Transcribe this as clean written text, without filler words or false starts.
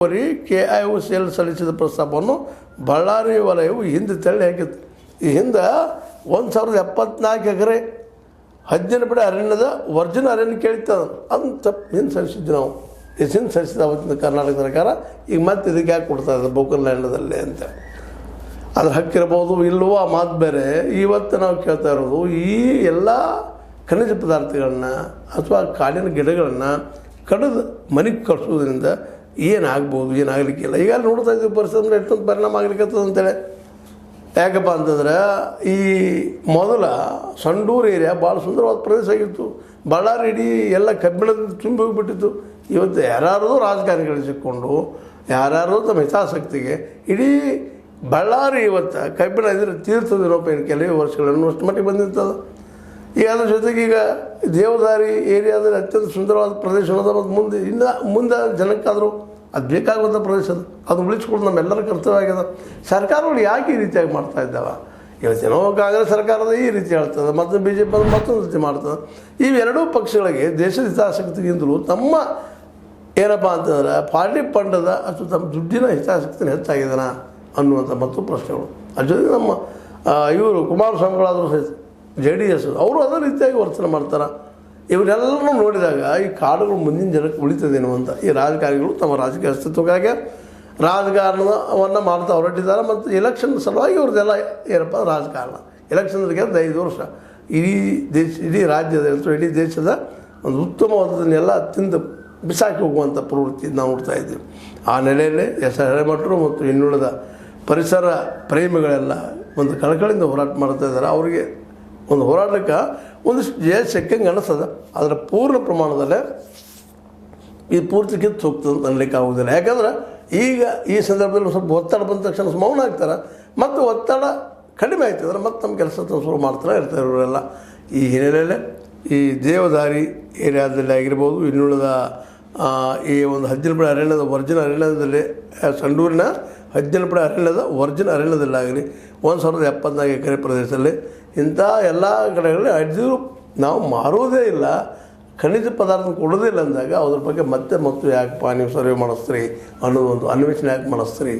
KIOCL ಸಲ್ಲಿಸಿದ ಪ್ರಸ್ತಾಪವನ್ನು ಬಳ್ಳಾರಿ ವಲಯವು ಹಿಂದೆ ತಳ್ಳಿ ಹಾಕಿತ್ತು. ಈ ಹಿಂದೆ 1074 ಎಕರೆ 17 ಬಿಡ ಅರಣ್ಯದ ವರ್ಜಿನ್ ಅರಣ್ಯ ಕೇಳಿತ್ತು. ಅದನ್ನು ತಪ್ಪು ಹಿಂದೆ ಸಲ್ಲಿಸಿದ್ದು ನಾವು. ಹಿಂದೆ ಸಲ್ಲಿಸಿದ ಅವತ್ತಿನ ಕರ್ನಾಟಕ ಸರ್ಕಾರ ಈಗ ಮತ್ತೆ ಇದಕ್ಕೆ ಯಾಕೆ ಕೊಡ್ತಾ ಇದೆ ಬೋಕಲ್ ಲ್ಯಾಂಡದಲ್ಲಿ ಅಂತ. ಅದ್ರ ಹಕ್ಕಿರ್ಬೋದು ಇಲ್ಲವೋ ಆ ಮಾತು ಬೇರೆ. ಇವತ್ತು ನಾವು ಕೇಳ್ತಾ ಇರೋದು ಈ ಎಲ್ಲ ಖನಿಜ ಪದಾರ್ಥಗಳನ್ನ ಅಥವಾ ಕಾಡಿನ ಗಿಡಗಳನ್ನು ಕಡಿದು ಮನೆಗೆ ಕಳಿಸೋದ್ರಿಂದ ಏನಾಗ್ಬೋದು, ಏನಾಗಲಿಕ್ಕಿಲ್ಲ. ಈಗ ನೋಡ್ತಾ ಇದ್ದೀವಿ ಪರಿಸರ ಎಷ್ಟೊಂದು ಪರಿಣಾಮ ಆಗ್ಲಿಕ್ಕತ್ತದ ಅಂತೇಳಿ. ಯಾಕಪ್ಪ ಅಂತಂದ್ರೆ ಈ ಮೊದಲ ಸಂಡೂರು ಏರಿಯಾ ಭಾಳ ಸುಂದರವಾದ ಪ್ರದೇಶ ಆಗಿತ್ತು. ಬಳ್ಳಾರಿ ಇಡೀ ಎಲ್ಲ ಕಬ್ಬಿಣದಿಂದ ತುಂಬಿ ಹೋಗಿಬಿಟ್ಟಿತ್ತು. ಇವತ್ತು ಯಾರು ರಾಜಕಾರಣಿಗಳು ಸಿಕ್ಕೊಂಡು ಯಾರು ತಮ್ಮ ಹಿತಾಸಕ್ತಿಗೆ ಇಡೀ ಬಳ್ಳಾರಿ ಇವತ್ತು ಕಬ್ಬಿಣ ಇದ್ರೆ ತೀರ್ಥದ ರೂಪಾಯಿ ಕೆಲವೇ ವರ್ಷಗಳನ್ನು ಅಷ್ಟು ಮಟ್ಟಿಗೆ ಬಂದಿರ್ತದೆ. ಈಗ ಅದ್ರ ಜೊತೆಗೆ ಈಗ ದೇವದಾರಿ ಏರಿಯಾದಲ್ಲಿ ಅತ್ಯಂತ ಸುಂದರವಾದ ಪ್ರದೇಶ ಅನ್ನೋದು ಮತ್ತು ಮುಂದೆ ಜನಕ್ಕಾದರೂ ಅದು ಬೇಕಾಗುವಂಥ ಪ್ರದೇಶ ಅದು ಉಳಿಸ್ಕೊಂಡು ನಮ್ಮೆಲ್ಲರ ಕರ್ತವ್ಯ ಆಗ್ಯದ. ಸರ್ಕಾರಗಳು ಯಾಕೆ ಈ ರೀತಿಯಾಗಿ ಮಾಡ್ತಾ ಇದ್ದಾವೆ? ಇವತ್ತೇನೋ ಕಾಂಗ್ರೆಸ್ ಸರ್ಕಾರದ ಈ ರೀತಿ ಹೇಳ್ತದೆ, ಮತ್ತು BJP ಮತ್ತೊಂದು ರೀತಿ ಮಾಡ್ತದೆ. ಇವೆರಡೂ ಪಕ್ಷಗಳಿಗೆ ದೇಶದ ಹಿತಾಸಕ್ತಿಗಿಂತಲೂ ತಮ್ಮ ಏನಪ್ಪ ಅಂತಂದ್ರೆ ಪಾರ್ಟಿ ಫಂಡದ ಅಥವಾ ತಮ್ಮ ದುಡ್ಡಿನ ಹಿತಾಸಕ್ತಿನ ಹೆಚ್ಚಾಗಿದ್ದಾನ ಅನ್ನುವಂಥ ಮತ್ತು ಪ್ರಶ್ನೆಗಳು. ಅದ್ರ ಜೊತೆಗೆ ನಮ್ಮ ಇವರು ಕುಮಾರಸ್ವಾಮಿಗಳಾದರೂ ಸಹಿತ JDS ಅವರು ಅದೇ ರೀತಿಯಾಗಿ ವರ್ತನೆ ಮಾಡ್ತಾರೆ. ಇವರೆಲ್ಲರೂ ನೋಡಿದಾಗ ಈ ಕಾಡುಗಳು ಮುಂದಿನ ಜನಕ್ಕೆ ಉಳಿತದೇನೋ ಅಂತ ಈ ರಾಜಕಾರಣಿಗಳು ತಮ್ಮ ರಾಜಕೀಯ ಅಸ್ತಿತ್ವಕ್ಕಾಗಿ ರಾಜಕಾರಣವನ್ನು ಮಾಡ್ತಾ ಹೊರಟಿದ್ದಾರೆ. ಮತ್ತು ಎಲೆಕ್ಷನ್ ಸಲುವಾಗಿ ಅವ್ರದ್ದೆಲ್ಲ ಏನಪ್ಪ ರಾಜಕಾರಣ. ಎಲೆಕ್ಷನ್ ಗೆದ್ದು 5 ವರ್ಷ ಇಡೀ ರಾಜ್ಯದ ಅಥವಾ ಇಡೀ ದೇಶದ ಒಂದು ಉತ್ತಮವಾದದನ್ನೆಲ್ಲ ತಿಂದು ಬಿಸಾಕಿ ಹೋಗುವಂಥ ಪ್ರವೃತ್ತಿ ನಾವು ನೋಡ್ತಾ ಇದ್ದೀವಿ. ಆ ನೆಲೆಯಲ್ಲಿ ಹಿರೇಮಠರು ಮತ್ತು ಇನ್ನುಳಿದ ಪರಿಸರ ಪ್ರೇಮಿಗಳೆಲ್ಲ ಒಂದು ಕಳಕಳಿಯಿಂದ ಹೋರಾಟ ಮಾಡ್ತಾ ಇದ್ದಾರೆ. ಅವರಿಗೆ ಒಂದು ಹೋರಾಟಕ್ಕೆ ಒಂದಿಷ್ಟು ಜಯ ಸಿಕ್ಕಂಗೆ ಅನಿಸ್ತದೆ. ಅದರ ಪೂರ್ಣ ಪ್ರಮಾಣದಲ್ಲೇ ಇದು ಪೂರ್ತಿ ಕಿತ್ತು ಹೋಗ್ತದೆ ಅಂತ ಅನ್ಲಿಕ್ಕೆ ಆಗೋದಿಲ್ಲ. ಯಾಕಂದ್ರೆ ಈಗ ಈ ಸಂದರ್ಭದಲ್ಲಿ ಸ್ವಲ್ಪ ಒತ್ತಡ ಬಂದ ತಕ್ಷಣ ಮೌನ ಆಗ್ತಾರೆ. ಮತ್ತು ಒತ್ತಡ ಕಡಿಮೆ ಆಗ್ತದ್ರೆ ಮತ್ತು ನಮ್ಮ ಕೆಲಸ ಶುರು ಮಾಡ್ತಾರೆ ಇರ್ತಾರೆ ಇವರೆಲ್ಲ. ಈ ಹಿನ್ನೆಲೆಯಲ್ಲೇ ಈ ದೇವದಾರಿ ಏರಿಯಾದಲ್ಲಿ ಆಗಿರ್ಬೋದು, ಇನ್ನುಳಿದ ಈ ಒಂದು 17 ಬಿಡ ಅರಣ್ಯದ ವರ್ಜಿನ್ ಅರಣ್ಯದಲ್ಲಿ ಸಂಡೂರಿನ 17 ಬಿಡ ಅರಣ್ಯದ ವರ್ಜಿನ್ ಅರಣ್ಯದಲ್ಲಾಗಲಿ 1074 ಎಕರೆ ಪ್ರದೇಶದಲ್ಲಿ ಇಂಥ ಎಲ್ಲ ಕಡೆಗಳಲ್ಲಿ ಅದಿರು ನಾವು ಮಾರೋದೇ ಇಲ್ಲ, ಖನಿಜ ಪದಾರ್ಥ ಕೊಡೋದಿಲ್ಲ ಅಂದಾಗ ಅದ್ರ ಬಗ್ಗೆ ಮತ್ತೆ ಯಾಕಪ್ಪ ನೀವು ಸರ್ವೆ ಮಾಡಿಸ್ತೀರಿ ಅನ್ನೋದು ಒಂದು ಅನ್ವೇಷಣೆ ಯಾಕೆ ಮಾಡಿಸ್ತೀರಿ